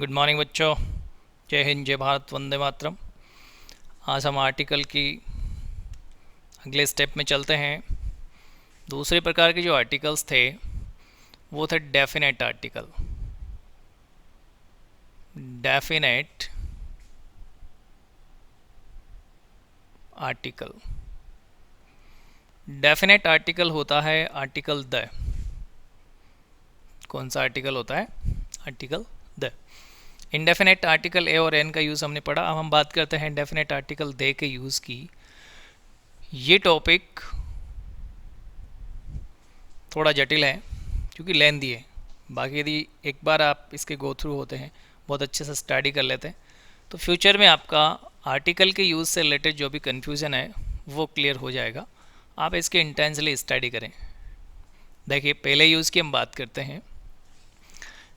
Good morning बच्चों। जय हिंद, जय भारत, वंदे मातरम। आज हम आर्टिकल की अगले स्टेप में चलते हैं। दूसरे प्रकार के जो आर्टिकल्स थे वो थे definite article. Definite article definite article होता है आर्टिकल द। कौन सा आर्टिकल होता है? Article the. Indefinite article a और एन का यूज़ हमने पढ़ा। अब हम बात करते हैं डेफिनेट आर्टिकल दे के यूज़ की। ये टॉपिक थोड़ा जटिल है क्योंकि लेंदी है। बाकी यदि एक बार आप इसके गो थ्रू होते हैं, बहुत अच्छे से स्टडी कर लेते हैं, तो फ्यूचर में आपका आर्टिकल के यूज़ से रिलेटेड जो भी कन्फ्यूज़न है वो क्लियर हो जाएगा। आप इसके इंटेंसली स्टडी करें। देखिए, पहले यूज़ की हम बात करते हैं।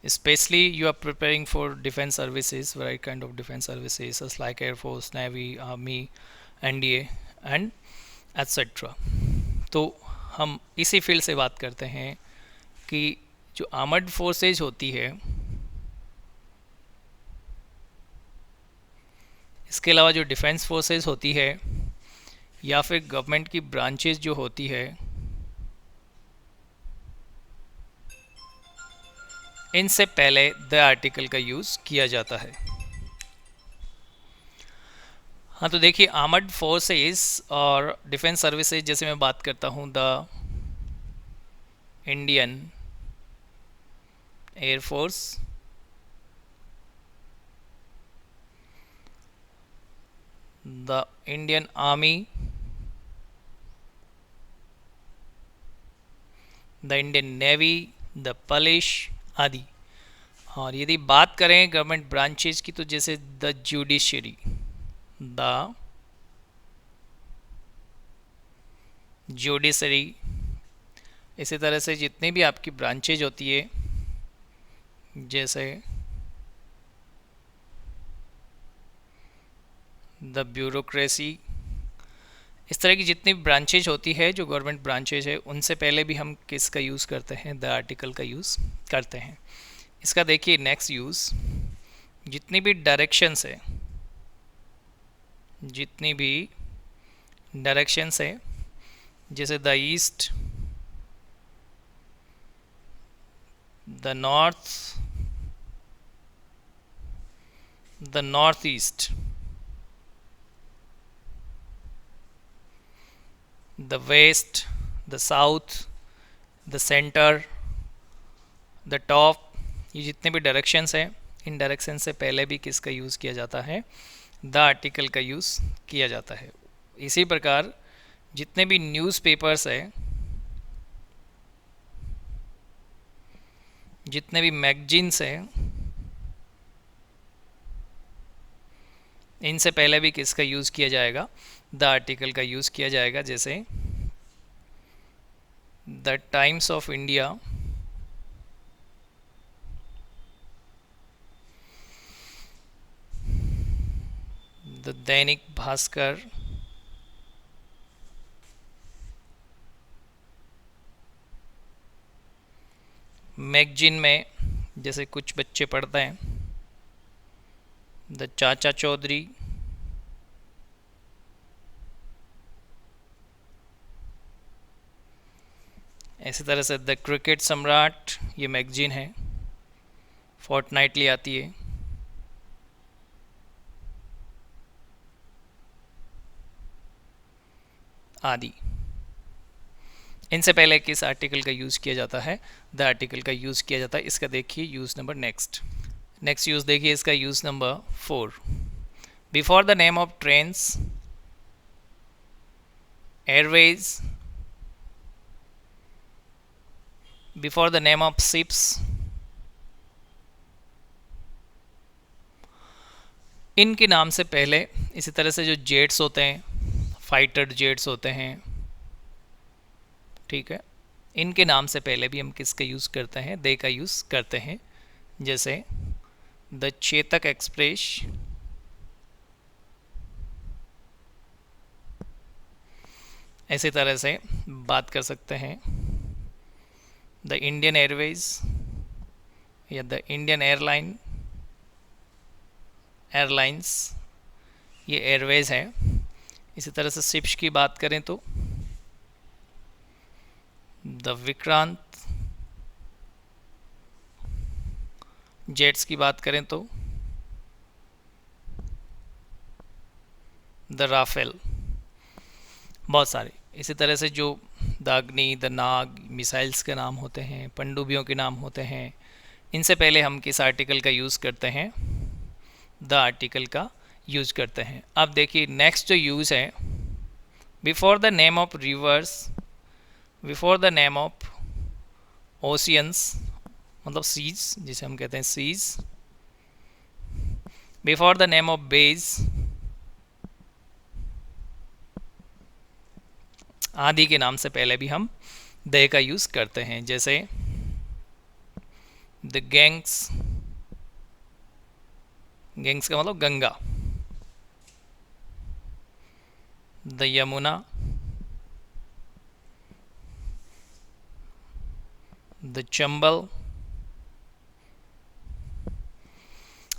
Specially you are preparing for defence services, variety kind of defence services like air force, navy, army, NDA and etcetera. तो हम इसी फील्ड से बात करते हैं कि जो आर्मर्ड फोर्सेज होती है, इसके अलावा जो डिफेंस फोर्सेज होती है या फिर गवर्नमेंट की ब्रांचेस जो होती है, इनसे पहले द आर्टिकल का यूज़ किया जाता है। हाँ, तो देखिए, आर्मर्ड फोर्सेस और डिफेंस सर्विसेज जैसे मैं बात करता हूँ, the Indian air force, the Indian army, the Indian navy, the police आदि। और यदि बात करें गवर्नमेंट ब्रांचेस की, तो जैसे द जुडिशरी, द जुडिशरी। इसी तरह से जितनी भी आपकी ब्रांचेज होती है, जैसे द ब्यूरोक्रेसी, इस तरह की जितनी ब्रांचेज होती है जो गवर्नमेंट ब्रांचेज है, उनसे पहले भी हम किसका यूज़ करते हैं? द आर्टिकल का यूज़ करते हैं। इसका देखिए नेक्स्ट यूज़, जितनी भी डायरेक्शंस है, जितनी भी डायरेक्शंस है, जैसे the east, the north, the north east, the west, the south, the centre, the top, ये जितने भी डायरेक्शंस हैं, इन डायरेक्शन से पहले भी किसका यूज़ किया जाता है? द आर्टिकल का यूज़ किया जाता है। इसी प्रकार जितने भी न्यूज़पेपर्स हैं, जितने भी मैगजीन्स हैं, इनसे पहले भी किसका यूज़ किया जाएगा? द आर्टिकल का यूज़ किया जाएगा। जैसे the times of India, the Dainik Bhaskar, magazine में जैसे कुछ बच्चे पढ़ते हैं द चाचा चौधरी, इसी तरह से द क्रिकेट सम्राट, ये मैगजीन है, फोर्टनाइटली आती है, आदि। इनसे पहले किस आर्टिकल का यूज़ किया जाता है? द आर्टिकल का यूज़ किया जाता है। इसका देखिए यूज़ नंबर नेक्स्ट यूज़ देखिए, इसका use number 4। Before the name of trains, Airways, before the name of ships, इनके नाम से पहले, इसी तरह से जो जेट्स होते हैं, फाइटर जेट्स होते हैं, ठीक है, इनके नाम से पहले भी हम किसका यूज़ करते हैं? दे का यूज़ करते हैं। जैसे द चेतक एक्सप्रेस, इसी तरह से बात कर सकते हैं द इंडियन एयरवेज या द इंडियन एयरलाइन, एयरलाइंस, ये एयरवेज है। इसी तरह से शिप्स की बात करें तो द विक्रांत, जेट्स की बात करें तो द राफेल, बहुत सारे। इसी तरह से जो द अग्नि, द नाग, मिसाइल्स के नाम होते हैं, पनडुब्बियों के नाम होते हैं, इनसे पहले हम किस आर्टिकल का यूज़ करते हैं? द आर्टिकल का यूज़ करते हैं। अब देखिए नेक्स्ट जो यूज़ है, before the name of rivers, before the name of oceans, मतलब सीज जिसे हम कहते हैं seas, before the name of bays, आदि के नाम से पहले भी हम दे का यूज़ करते हैं। जैसे द गैंग्स, गैंग्स का मतलब Ganga, the Yamuna, the Chambal.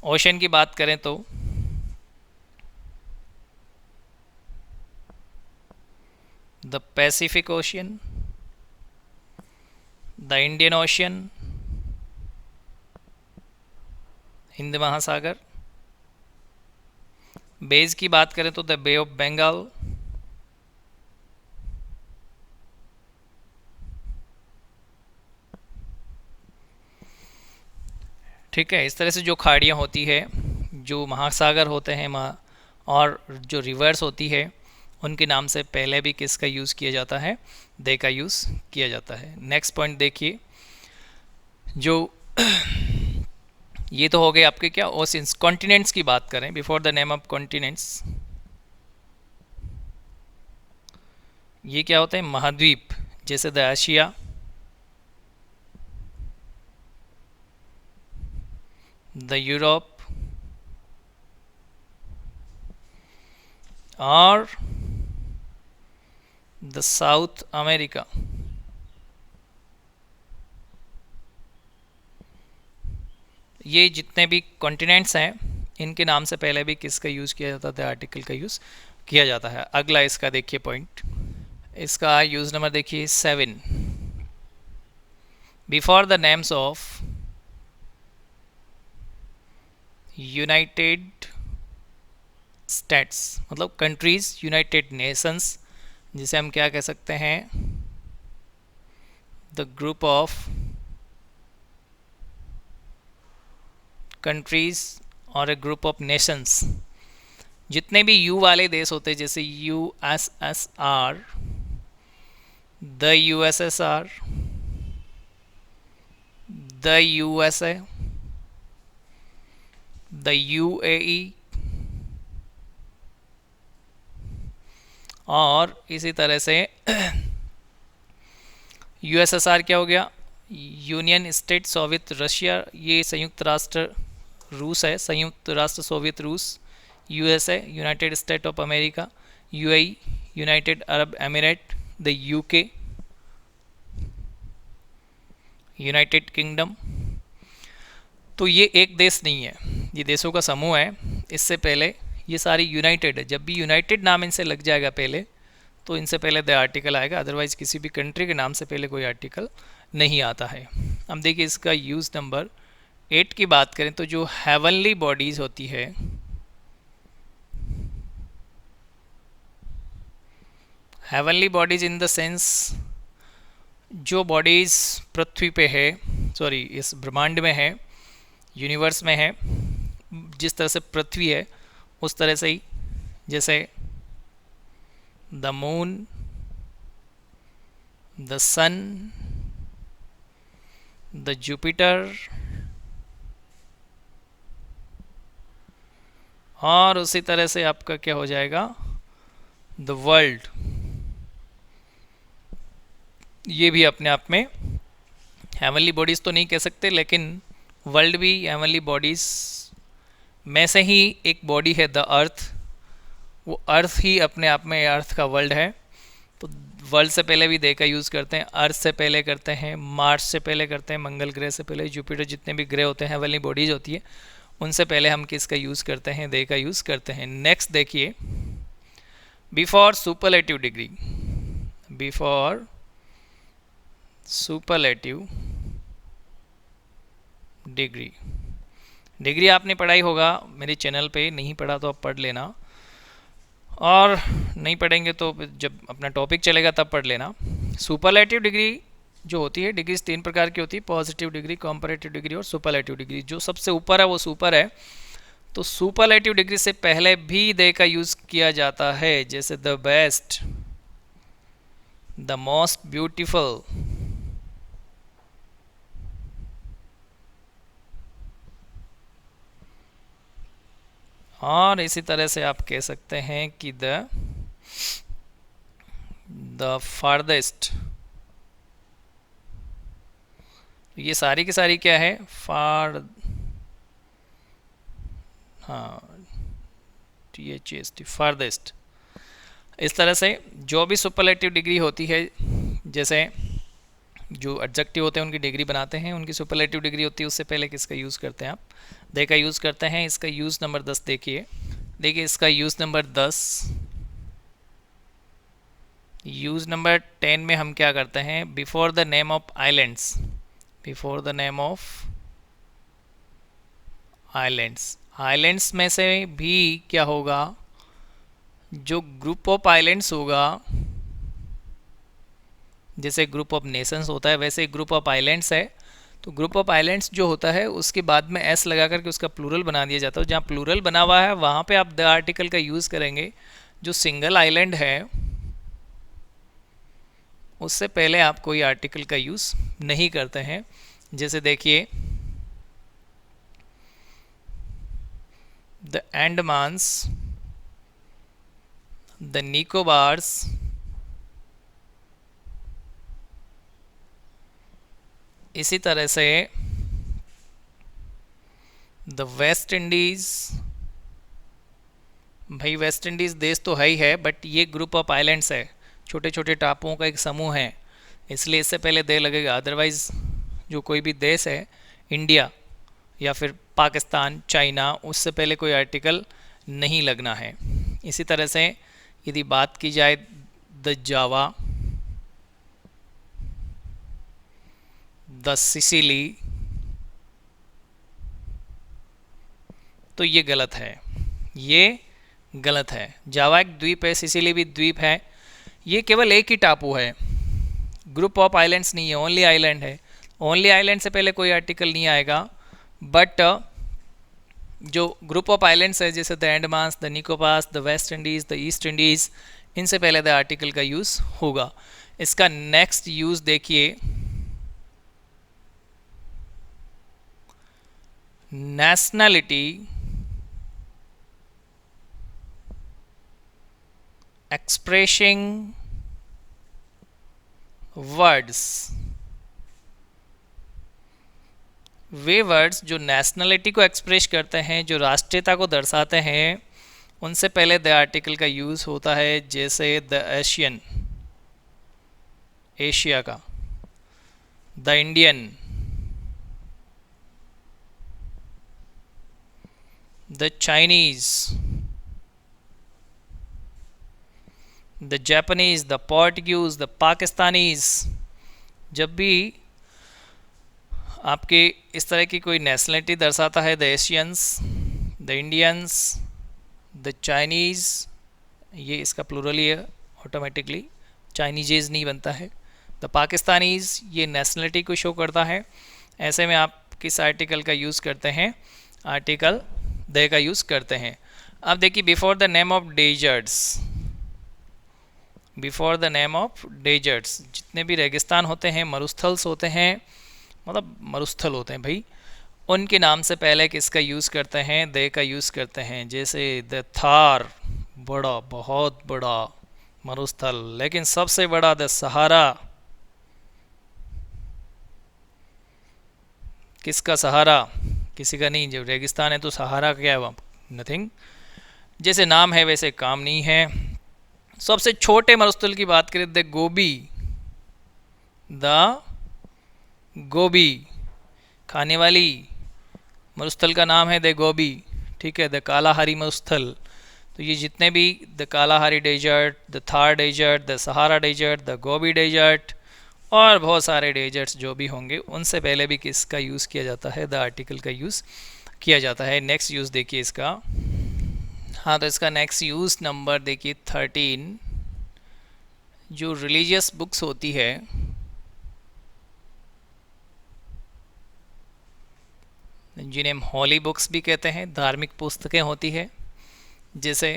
Ocean की बात करें तो the Pacific ocean, the Indian ocean, Hind महासागर। बेज की बात करें तो द बे ऑफ बंगाल, ठीक है। इस तरह से जो खाड़ियाँ होती है, जो महासागर होते हैं और जो रिवर्स होती है, उनके नाम से पहले भी किसका यूज़ किया जाता है? दे का यूज़ किया जाता है। नेक्स्ट पॉइंट देखिए, जो ये तो हो गए आपके क्या ओशियंस। कॉन्टिनेंट्स की बात करें, before the name of continents, ये क्या होते हैं? महाद्वीप, जैसे द एशिया, द यूरोप और द साउथ अमेरिका। ये जितने भी कॉन्टिनेंट्स हैं, इनके नाम से पहले भी किसका यूज़ किया जाता था? आर्टिकल का यूज़ किया जाता है। अगला इसका देखिए पॉइंट, इसका यूज़ नंबर देखिए 7, before the names of United states, मतलब कंट्रीज, यूनाइटेड नेशंस, जिसे हम क्या कह सकते हैं? द ग्रुप ऑफ कंट्रीज और ए ग्रुप ऑफ नेशंस। जितने भी यू वाले देश होते हैं, जैसे USSR, the USSR, the USA, the UAE, और इसी तरह से USSR क्या हो गया? यूनियन स्टेट सोवियत रशिया, ये संयुक्त राष्ट्र रूस है, संयुक्त राष्ट्र सोवियत रूस। USA, United state of America. UAE, United Arab emirate. The UK, United kingdom. तो ये एक देश नहीं है, ये देशों का समूह है। इससे पहले ये सारी यूनाइटेड है। जब भी यूनाइटेड नाम इनसे लग जाएगा पहले, तो इनसे पहले द आर्टिकल आएगा, अदरवाइज किसी भी कंट्री के नाम से पहले कोई आर्टिकल नहीं आता है। हम देखिए इसका यूज़ नंबर 8 की बात करें तो जो हेवनली बॉडीज़ होती है, heavenly bodies in the sense जो बॉडीज़ पृथ्वी पे है, सॉरी इस ब्रह्मांड में है, यूनिवर्स में है, जिस तरह से पृथ्वी है उस तरह से ही, जैसे the moon, the sun, the Jupiter, और उसी तरह से आपका क्या हो जाएगा? The world. ये भी अपने आप में हेवनली बॉडीज़ तो नहीं कह सकते, लेकिन वर्ल्ड भी हेवनली बॉडीज़ में से ही एक बॉडी है, द अर्थ। वो अर्थ ही अपने आप में अर्थ का वर्ल्ड है। तो वर्ल्ड से पहले भी दे का यूज़ करते हैं, अर्थ से पहले करते हैं, मार्स से पहले करते हैं, मंगल ग्रह से पहले, जुपिटर, जितने भी ग्रह होते हैं हेवनली बॉडीज़ होती है, उनसे पहले हम किसका यूज़ करते हैं, दे का यूज़ करते हैं। नेक्स्ट देखिए, before superlative degree, before superlative degree. Degree आपने पढ़ाई होगा मेरे चैनल पे, नहीं पढ़ा तो आप पढ़ लेना, और नहीं पढ़ेंगे तो जब अपना टॉपिक चलेगा तब पढ़ लेना। सुपरलेटिव डिग्री जो होती है, डिग्रीज 3 प्रकार की होती है, पॉजिटिव डिग्री, कंपैरेटिव डिग्री और सुपरलेटिव डिग्री। जो सबसे ऊपर है वो सुपर है, तो सुपरलेटिव डिग्री से पहले भी दे का यूज़ किया जाता है, जैसे the best, the most beautiful, और इसी तरह से आप कह सकते हैं कि द फार्देस्ट। ये सारी की सारी क्या है, THEST, फार्देस्ट। इस तरह से जो भी सुपरलेटिव डिग्री होती है, जैसे जो एडजेक्टिव होते हैं उनकी डिग्री बनाते हैं, उनकी सुपरलेटिव डिग्री होती है, उससे पहले किसका यूज़ करते हैं आप, दे का यूज़ करते हैं। इसका यूज़ नंबर 10 देखिए, इसका यूज़ नंबर 10। यूज़ नंबर 10 में हम क्या करते हैं, before the name of islands, before the name of islands. Islands में से भी क्या होगा, जो ग्रुप ऑफ आइलैंड्स होगा, जैसे ग्रुप ऑफ नेशंस होता है वैसे ग्रुप ऑफ आइलैंड्स है, तो ग्रुप ऑफ आइलैंड्स जो होता है उसके बाद में एस लगा करके उसका प्लूरल बना दिया जाता है। जहाँ प्लूरल बना हुआ है वहाँ पे आप द आर्टिकल का यूज़ करेंगे। जो सिंगल आइलैंड है उससे पहले आप कोई आर्टिकल का यूज़ नहीं करते हैं। जैसे देखिए, द अंडमान्स, द निकोबार्स, इसी तरह से द वेस्ट इंडीज़। भाई वेस्ट इंडीज़ देश तो है ही है, बट ये ग्रुप ऑफ आइलैंड्स है, छोटे छोटे टापुओं का एक समूह है, इसलिए इससे पहले दे लगेगा। अदरवाइज़ जो कोई भी देश है, इंडिया या फिर पाकिस्तान, चाइना, उससे पहले कोई आर्टिकल नहीं लगना है। इसी तरह से यदि बात की जाए द जावा, द सिसिली, तो ये गलत है, ये गलत है। जावा एक द्वीप है, सिसिली भी द्वीप है, ये केवल एक ही टापू है, ग्रुप ऑफ आइलैंड्स नहीं है, ओनली आइलैंड है। ओनली आइलैंड से पहले कोई आर्टिकल नहीं आएगा, बट जो ग्रुप ऑफ आइलैंड्स है जैसे the Andamans, the Nicobars, the West Indies, the East Indies, इनसे पहले द आर्टिकल का यूज़ होगा। इसका नेक्स्ट यूज़ देखिए, नेशनैलिटी, एक्सप्रेसिंग वर्ड्स। वे वर्ड्स जो नेशनलिटी को एक्सप्रेस करते हैं, जो राष्ट्रीयता को दर्शाते हैं, उनसे पहले द आर्टिकल का यूज़ होता है। जैसे द एशियन, एशिया का, the Indian, the Chinese, the Japanese, the Portuguese, the Pakistanis. जब भी आपके इस तरह की कोई नेशनलिटी दर्शाता है, the Asians, the Indians, the Chinese, ये इसका प्लूरल ही है, ऑटोमेटिकली चाइनीजेज़ नहीं बनता है। द पाकिस्तानीज़, ये नेशनलिटी को शो करता है। ऐसे में आप किस आर्टिकल का यूज़ करते हैं, आर्टिकल दे का यूज़ करते हैं। अब देखिए, before the name of desserts, before the name of desserts, जितने भी रेगिस्तान होते हैं, मरुस्थल्स होते हैं, मतलब मरुस्थल होते हैं भाई, उनके नाम से पहले किसका यूज़ करते हैं, दे का यूज़ करते हैं। जैसे द थार, बड़ा, बहुत बड़ा मरुस्थल, लेकिन सबसे बड़ा द सहारा, किसका सहारा, किसी का नहीं। जब रेगिस्तान है तो सहारा क्या है, वहाँ नथिंग। जैसे नाम है वैसे काम नहीं है। सबसे छोटे मरुस्थल की बात करें, द गोबी, द गोबी, खाने वाली मरुस्थल का नाम है द गोबी, ठीक है, द कालाहारी मरुस्थल। तो ये जितने भी the Kalahari desert, the Thar desert, the Sahara desert, the Gobi desert और बहुत सारे डेजर्ट्स जो भी होंगे, उनसे पहले भी किसका यूज़ किया जाता है, द आर्टिकल का यूज़ किया जाता है। नेक्स्ट यूज़ देखिए इसका। हाँ, तो इसका नेक्स्ट यूज़ नंबर देखिए 13। जो रिलीजियस बुक्स होती है, जिन्हें हम हॉली बुक्स भी कहते हैं, धार्मिक पुस्तकें होती है, जैसे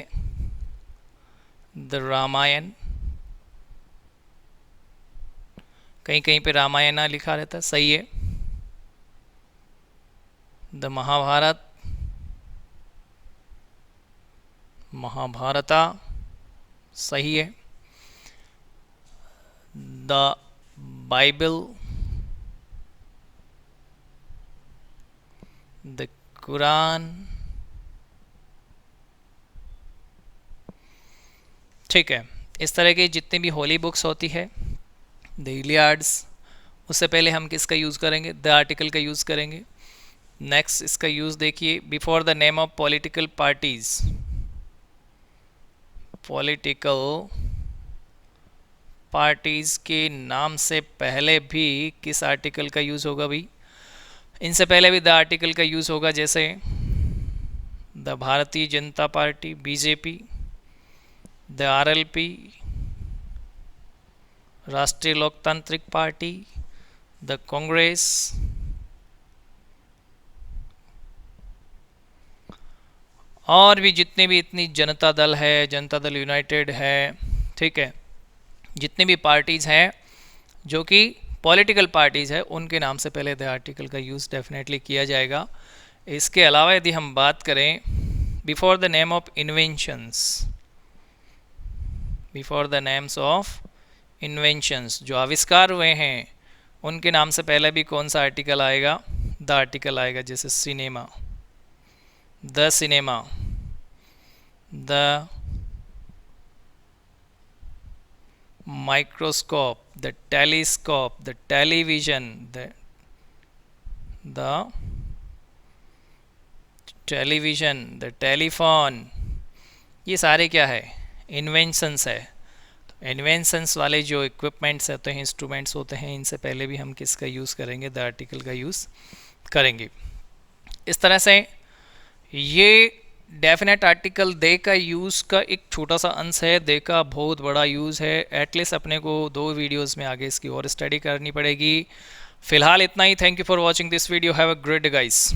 द रामायण, कहीं कहीं पे रामायणा लिखा रहता है, सही है। द महाभारत, महाभारता, सही है। द बाइबल, द कुरान, ठीक है। इस तरह की जितनी भी होली बुक्स होती है, द इलियाड्स, उससे पहले हम किसका यूज़ करेंगे, द आर्टिकल का यूज़ करेंगे। नेक्स्ट इसका यूज़ देखिए, before the name of political parties, political parties के नाम से पहले भी किस आर्टिकल का यूज़ होगा भाई, इनसे पहले भी द आर्टिकल का यूज़ होगा, जैसे the Bharatiya Janata party BJP, the RLP राष्ट्रीय लोकतांत्रिक पार्टी, द कांग्रेस, और भी जितने भी इतनी जनता दल है, जनता दल यूनाइटेड है, ठीक है, जितने भी पार्टीज़ हैं जो कि पॉलिटिकल पार्टीज़ है, उनके नाम से पहले द आर्टिकल का यूज़ डेफिनेटली किया जाएगा। इसके अलावा यदि हम बात करें before the name of inventions, before the names of inventions, जो आविष्कार हुए हैं, उनके नाम से पहले भी कौन सा आर्टिकल आएगा, द आर्टिकल आएगा। जैसे cinema, the cinema, the microscope, the telescope, the television, the television, the telephone, ये सारे क्या है, इन्वेंशंस है। तो इन्वेंशंस वाले जो इक्विपमेंट्स होते हैं, इंस्ट्रूमेंट्स होते हैं, इनसे पहले भी हम किसका यूज़ करेंगे, द आर्टिकल का यूज़ करेंगे। इस तरह से ये डेफिनेट आर्टिकल दे का यूज़ का एक छोटा सा अंश है, दे का बहुत बड़ा यूज़ है। एटलीस्ट अपने को 2 वीडियोस में आगे इसकी और स्टडी करनी पड़ेगी। फिलहाल इतना ही। Thank you for watching this video. Have a great day guys.